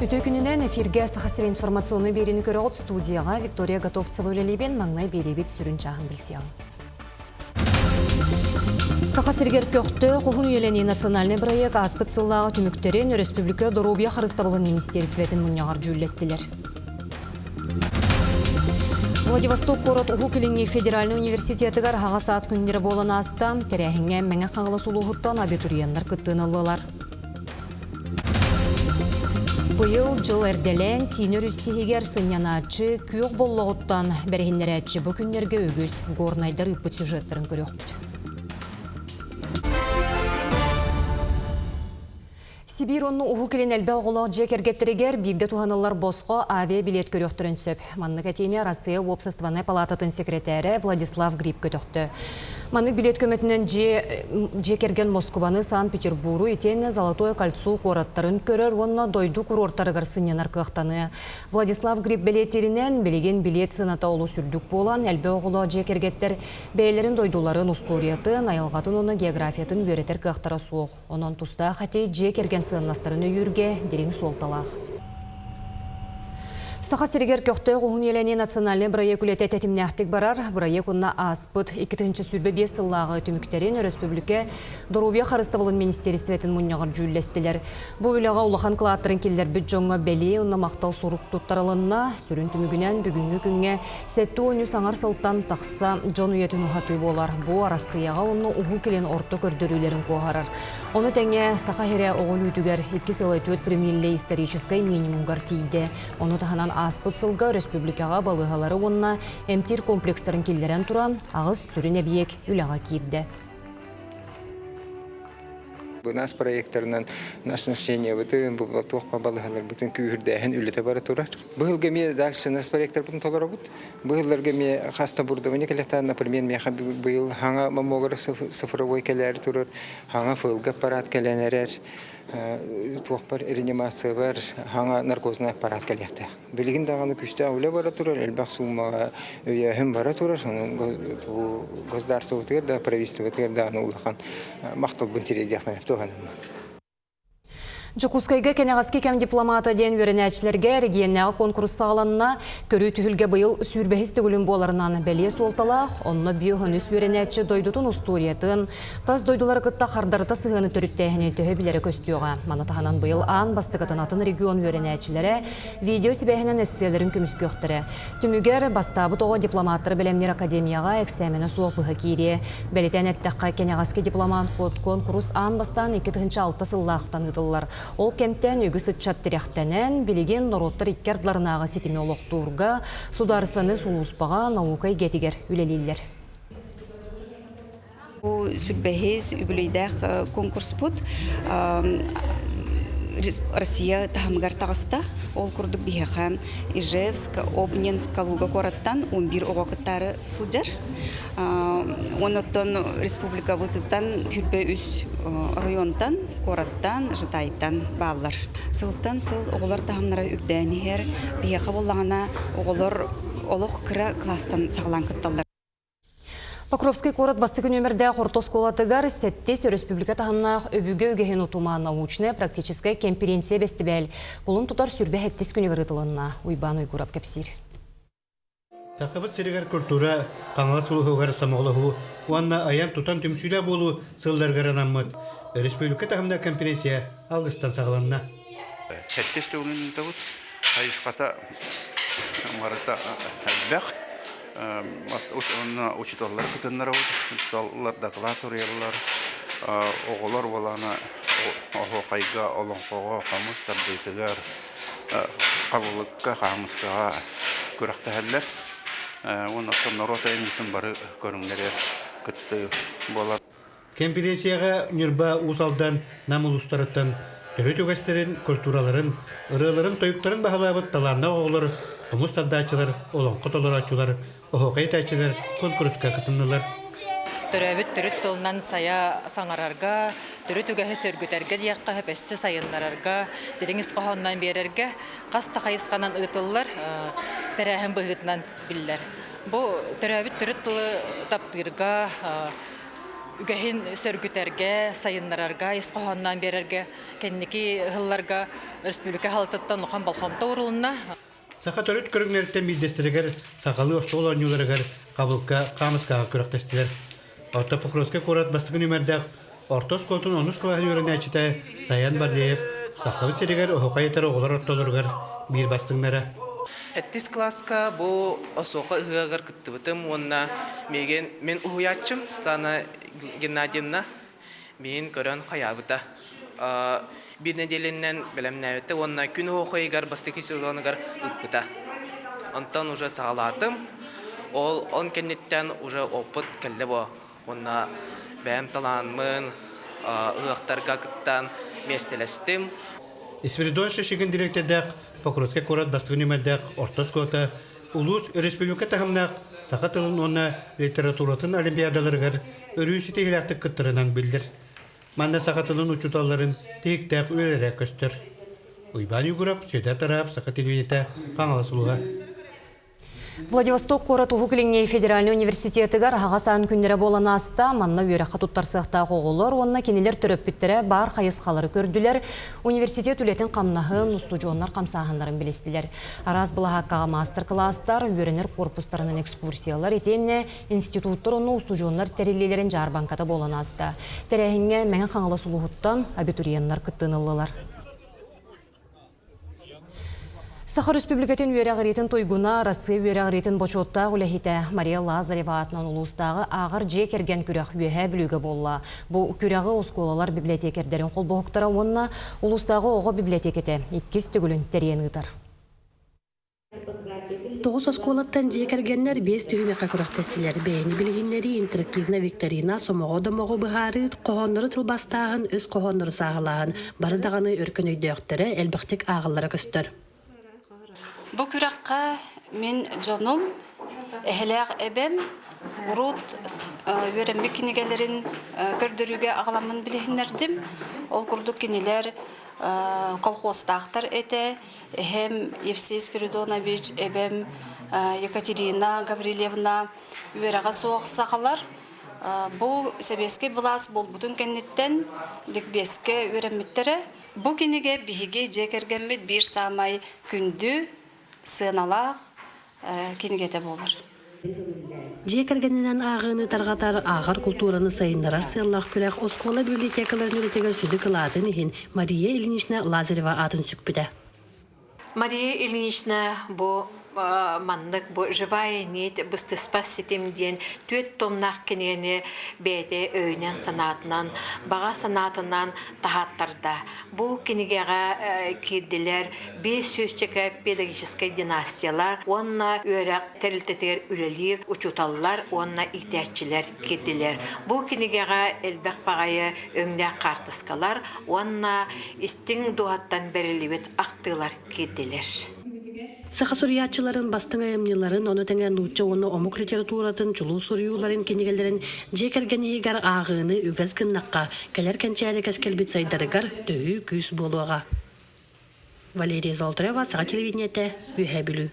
Үтө күнінен эфирге сахасыр информационный берені көрі студияға Виктория Готовцева өлелебен маңнай беребет сүрін жағын білсең. Сахасыргер көқті құғын үйелені национальный проект аспыт сыллағы түміктерін Республика Доробия Харыстабылын министерстветін мұнияғар жүллестілер. Владивосток корот ұғы келіңе федеральный университетігар хаға саат күндері болан астам, тәрәхіңе мәңі қаңылы сұлуғыттан абитурияндар күттін алылар. Бұйыл жыл әрделен сенер үстігер сынянатчы күйіқ боллағыттан бәрігіндері бұл күндерге өгіз горнайдар үппіт сюжеттерін көрі өқпіт. Сибир онны ұғы келен әлбі оғылақ жекергеттерегер бігді туғанылар босқа авиабилет көріқтірін сөп. Манны кәтейіне Россия Обществоственной палататын секретәрі Владислав Гриб көтіқті. Манны билет көметінен жекерген Москваны Санкт-Петербуру етені Золотое кольцо қораттарын көрір, онна дойду курорттарығыр сынен арқықтаны. Владислав Гриб билеттерінен білеген билет сыната олу сүрдік болан әлбі оғылақ жекергеттер бәйлерін дойдуларын ұсториятын, айылғатын оны географиятын өретер қықтара соқ. Онан тұста қате жекерген сыннастарын өйірге дерің солталақ. Саха сиригер көқті ғуын еләне национальный проект үлеті тәтімнәқтік барар. Проект онна аспыт 2-ші сүрбе 5 сыллағы түміктерін Республика Доробия Харыстабылын министерстветін мұнияғыр жүллестілер. Бұл үліға ұлақан қылаттырын келдер бүт жоңға бәлі, онна мақтал сұруқ тұттаралынна сүрін түмігінен бүгінгі күнге сәтті өні саңар сылттан тақса жон үйетін ұғаты болар. Бұл арасыяға оны ұғы келен орты көрдірулерін қоғарар. Оны тәңе сақа хере оғын үтігер 2 сылы төт премиелі историческай минимумғар тейді. Оны тағанан аспыт сылға республикаға балығалары онына әмтир комплекстарын келдерен тұран ағыз сүрін әбиек үліға кейді. Bu nas proyektlerinden naşnaşение bütün bu toqpa balıqlar bütün kühürdeğin ülete bara turar. Bu yıl gemi dalşı nas proyektler bütün tolara bud. Bu yıllar gemi hasta burada ne kelehtan например meha bu yıl hanga mamograf sıfırovoy keler turar. Hanga fılga aparat kelenerer. Toqpar reanimatsiya var. Hanga narkozna aparat kelehte. Bilgin dağını küçte öyle bara turar. Elbaq summa hem bara turar. Bu gosdarstvo'tga da правительство'tga da ulaqan maqtal buntiredi Жокускайга кенеғаске кәм дипломата ден өрінәчілерге регионнағы конкурс сағаланына көрі түхілге бұйыл сүрбәхіз түгілін боларынан бәле солталақ, онына биоғыныз өрінәчі дойдутын ұстуриятын, таз дойдулар қытта қардарыта сығыны түріттәйіне түхі білері көстіуға. Манатағанан бұйыл аң бастықытынатын регион өрінәчілері видео себәхінен әсселерін көміс көқтірі. Түмігер бастабы тоғы дипломаттыр білемнер академияға әксәмені суық бұғы кейре. Бәлетен әттіққа кенеғаске дипломат конкурс аң бастан 2-6 сыллақтан ұтылылар. Ол кемттен өгісі чаттыряқтанен білеген нороттар иккердларынағы сетеме олықтуырға, сударысаны сұлуыспаға наукай гетігер үлелейлер. Бұл сүрбәхез үбілейдәқ конкурс бұд. Россия тахамгар тағыста, ол күрдік бейхақа Ижевск, Обнинск, Калуга кораттан 11 оғақыттары сылжар. Оныттан республика бұтыттан хүрбе үс районтан, кораттан, жытайттан бағылар. Сылттан сыл оғылар тахамнара үрдәнігер, бейхақа болағына оғылар олық кірі кластан сағылан күтталар. Покровский город бастығы нөмірді Қортос колатығар сәттес республика тағымнақ өбігі өгеген ұтума научная практическая конференция бәстібәл. Бұлын тұтар сүрбе әттес күні ғырытылынна. Уйбан ұйгурап кәпсір. Тақыбыт сірігер күртура қаңға сұлығығар самағылығы, уанна аян тұтан түмсүйлі болу сылдарғаран аммыд. Республика тағымнақ конференция алғыстан сағыланна. Сәттес тәуінің тәуіт, айысқата марата әлбәқ. Учиталар күтінлер ауд, доклатор еллар, оғылар боланы оғайға, олыңқоға, қамыстар, дейтігер, қабылыққа, қамысқаға көріқті әллер. Онықтан нарота емесін бары көріңдерер күтті болар. Конференцияға үнерба ұсалдан намыл ұстарыттан түрі төгестерін, культураларын, ұрыларын, тойыптарын бағалабыт таларына оғылар, Omustaddaçılar, olonqut olarakçılar, oğuqaytaçılar, konkurska kıtınlılar. Töröbüt türüt tılından saya sanararga, türüt ügəhi sörgütərgə diyaqqa höpəsçü sayınlararga, diliniz qoğondan berərgə, qas taqayısqanan ıtıllar, tərəhim bıhıtından biller. Bu töröbüt türüt tılı tapdırga, үгэһин сөргүтәргә, сайыннарарга, исқохоннан берерге, кенники хылларга республика халыттан лоқан балхамта урулунна. Саха төрөт көрүңнәртен бидестерегер, сакалы остол ойнуларыгар, кабылка, камыскага көрөктестилер. Орта Покровска корат бастыгын үмәрдәк, ортос котун онус кылаһын үрәнәчите, Саян Бардиев, сакалы серегер охокайтар оголар оттолургар, бир бастыңнары. Эттис класска бу осоқа ыгагар кыттыбытым, онна мен уhuятчым, Слана Геннадьевна, мен көрөн хаябыта. Bir nedelenden bilemnäbete, onunla gün oxoygar bastaki сезоныгар ıppıta. Ondan уже sağladım. On kennetten уже опыт келді bu. Onunla benim talanımın ıqtarga kıttan mestelestim. Испиридон шешеген директордак, Покровска корат бастыгын үмәрдәк, ортос кота, улус республика тахымнак, саха тылын онна литературатын олимпиадаларыгар өрүүсі тегеләктік кыттырынан билдир. Манда сақатылын учуталарын тек-тек өлерек көстір. Уйбан югурап, сөйдә тарап, сақат телевидениеті қаңаласылуға. Владивосток корат Ухуклиңней федеральный университетігар ағасан күндері болан аста, манна үйраққа туттар сықтағы оғылыр, онына кенелер түріп біттірі бар қайысқалары көрділер. Университет үлетін қамнағын, устудионлар қамсағындарын білестілер. Араз бұлағаққаға мастер-кластар, үйренер корпустарының экскурсиялар етенне, институттар оны устудионлар тәрелелерін жарбанката болан аста. Тәрәхінге мәңін қаңылы сұлуғыттан абитуриенлар күттінылылар. Саха Республикатын үйерағыретін тойгуна Россия үйерағыретін бочотта үләхеті Мария Лазарева атынан ұлыстағы ағыр же керген күрәқ үйәе білуге болла. Бұл күрәғы осколалар библиотекердерін қол бұғықтара онына ұлыстағы оғы библиотекеті 2 түгілін тәрен ұтар. 9 осколаттан же кергеннер 5 түйімеқа күрәқтестілер бәйіні білгенлері интерактивна викторина сомоғы домоғы бұғары қоғонлары тылбастағын өз қоғонлары сағылағын барыдағаны өркін өйдөқтері әлбіқтік ағылары көстір. Бу күрәккә мен җаным, әһләк әбем, урут өйрәнмә кинигәләрен көрдөрүгә агламын билгәннәрдем. Ол курдук киниләр колхоздактар әтә, һәм Евсей Спиридонович әбем, Екатерина Гаврилевна үерәгә соғсагалар. Бу себеске булас бул бутун кеннеттен ликбеске өйрәнмәттәре. Бу кинигә биһиге җекергәнмәт бир самай күндү сыналақ кенігеті болыр. Жекергенінен ағыны тарғатар ағар культураны сайындарар сыйлақ күләқ оскола библиотекаларын үретегер сүді кылатын ехін Мария Ильинична Лазарева атын сүкпіді. Мария Ильинична бұл мандык бу живая нить бысты спас сетем ден төт томнах кенене бәде өйнен санатынан бага санатынан тахаттарда бу кенегега кирдилер 500 педагогический династиялар онна өрәк тәрилтетер үлелер учуталлар онна ихтияччилер кирдилер бу кенегега элбәк багайы өңнә картыскалар онна истиң дуаттан берилибет актылар кирдилер. Саха сурьячыларын бастың айымныларын, оны тәңен нуча оны омук литературатын, чулу сурьюларын кенегелерін жекергенегер ағыны үгіз гыннаққа, кәлер кәнчәрі кәскелбет сайдарыгар түйі күс болуға. Валерия Золтарева, Саха телевидениеті, үйе білу.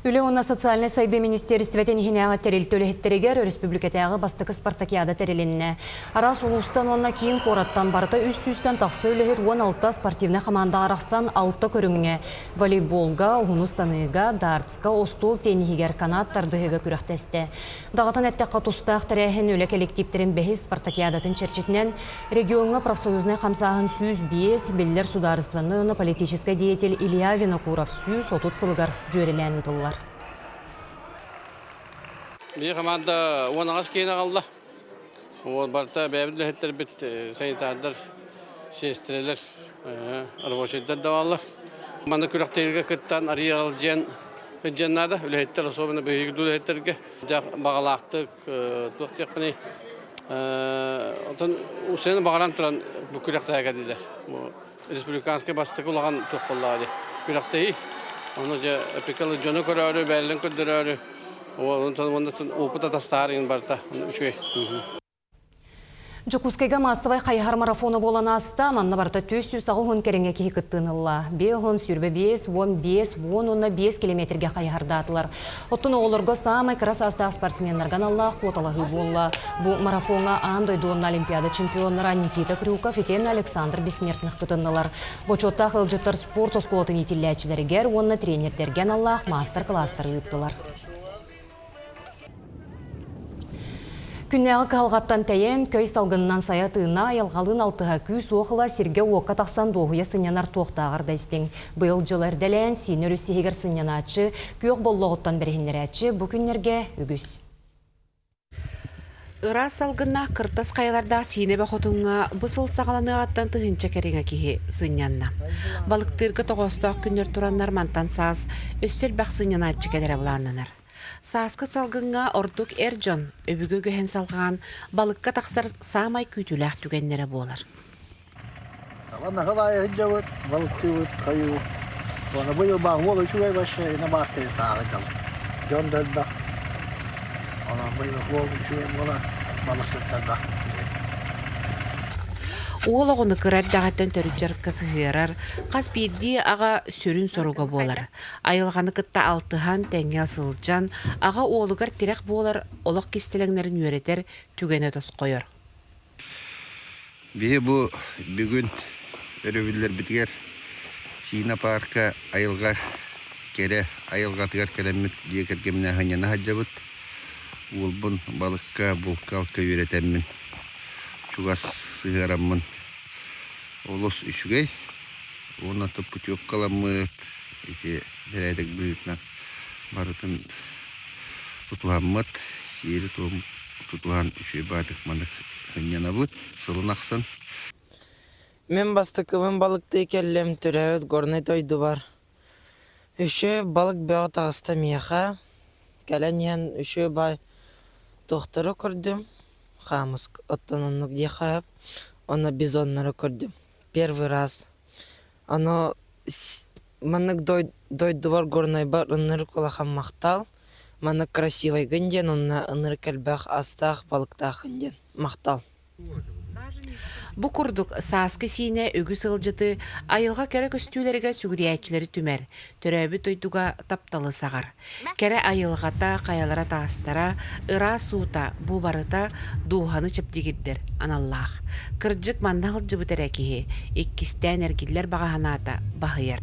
Үлі онна социальный сайды министерстветін хинеға тәрел төлігеттерігер республикатағы бастықы спартакиада тәрелінне. Арас ұлыстан онна кейін қораттан барыта үст-үстен тақсы үлігет 16 спортивны команда арақсан 6 көріңе. Волейболға, ұғыныстаныға, дартсқа, остол тенігер канат тардығыға күріқтесті. Дағатын әттіққа тұстақ тәрәхін өлі коллективтерін бәхі спартакиадатын черчетінен регионға профсоюзны қамсағын сүйіз бейес белдер сударыстығыны оны политический деятель Илья Винокуров сүйіз отут сылығар жөрелән ұтылылар. Bir komanda onağız keyine kaldı. O barda beyabidle hetler bit sanitarlar, sestreler, arabacılar da varlar. Komanda kürekterge kıttan araya alacağın hıccannada öyle hetler osobuna büyük dolu hetlerge bağlaktık, tuğak yapını. Ondan o sene bağıran turan bu kürekterge geldiler. Respublikanske bastık olan tuğak vallahi kürekteyi. Onu da pekalı canı kararı, belirlen kararı. Жукускайга массовай хайхар марафоны болан аста, манна барта 200 сағуын керенге кейі кыттынылла. Беғын сүрбе 5-10 километрге хайхарда атылар. Оттын оғылырға самай крас аста спортсменлерген Аллах қоталағы болла. Бұл марафонға андойдуын Олимпиада чемпионлара Никита Крюков етен Александр Бессмертных кыттынылар. Бочоттақ ылжыттар спорт осколатын етілләчілергер, онына тренердерген Аллах мастер-кластар ұйыптылар. Күннәғы қалғаттан тәйен көй салғыннан саятығына айалғалын алтыға күз оғыла серге оқа тақсан доғуя сынянар тоқтағыр дәстің. Бұл жылар дәлән сенер өссегер сынянатшы, көк боллағыттан біргендер әтші бұл күннерге үгіз. Ыра салғынна қыртас қайларда сені бақытыңа бұсыл сағаланы аттан тұхынча кәріңа кейі сынянна. Балықтырғы тоғыстақ күннер тұраннар мантан саас өссел бақ сынянатшы кәдері бұланынар. Саасқы салғынға ордық әржон өбігі көхен салған балыққа тақсар самай күйтіләқ түгеннері болар. Нағылай жауыт, балықты өт, қайы өт. Оны бұйыл бағы болы үшігай башы, ені бақты тағы жал. Жон дөлді. Оны бұйыл болы үшігай болар, балықсыттар бақ. Ол оғыны кырар дағаттан төрүджар кысыхырар, қас бірді аға сөрін соруға болар. Айылғаны кытта алтыхан тәңе асылжан, аға олығар терек болар, олық кестелеңнерін өретер түгені тос қойыр. Бе бұл бүгін өрөвілер бітігер Сина парка айылғар кере, айылғатығар кәлеммет декергеміне ғанияна хаджабыт. Ол бұн балыққа, бұлқалқа өретемін. Чугас сыгараммын. Олос үшігей. Оны атып путевкаламыт. Берәйдік бұйытна барытын тұтуғаммыт. Сері тұтуған үші бадық мандық ғынняна бұд. Сылын ақсын. Мен бастықымын балықты келлем түрәуіт горнай тойды бар. Үші балық бәғы тағыста мияға. Кәлән ян үші бай тоқтыры көрдім. Хамыск оттонунук дехап, она бизоннары көрдім. Первый раз. Оно маннык дойду бар горной бар, ыныр колахан мақтал. Маннык красивай гынден, онна ыныр кәлбәқ астақ, балықтақ гынден. Мақтал. Бұ күрдік саасқы сине үгі сылжыты айылға кәрі көстүүлерге сүгіриячілері түмер, төрәбі тойдуға тапталы сағар. Кәрі айылғата, қаялара тағыстара, ыра суыта, бұ барыта дуғаны чептегеддер, аналлах. Кырджық маннағыл жыбытыр әкеге, еккістен әргелер бағаханата бағыяр.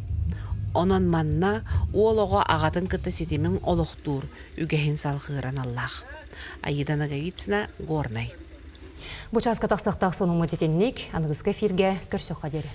Онон манна олығы ағатын кыты сетемін олықтур, үгәхін салғыран аллах. Айыдана гавицна горнай. Бұчасқа тақсақтақ соның мұтетеннік, анығызға фирге көрсі қадері.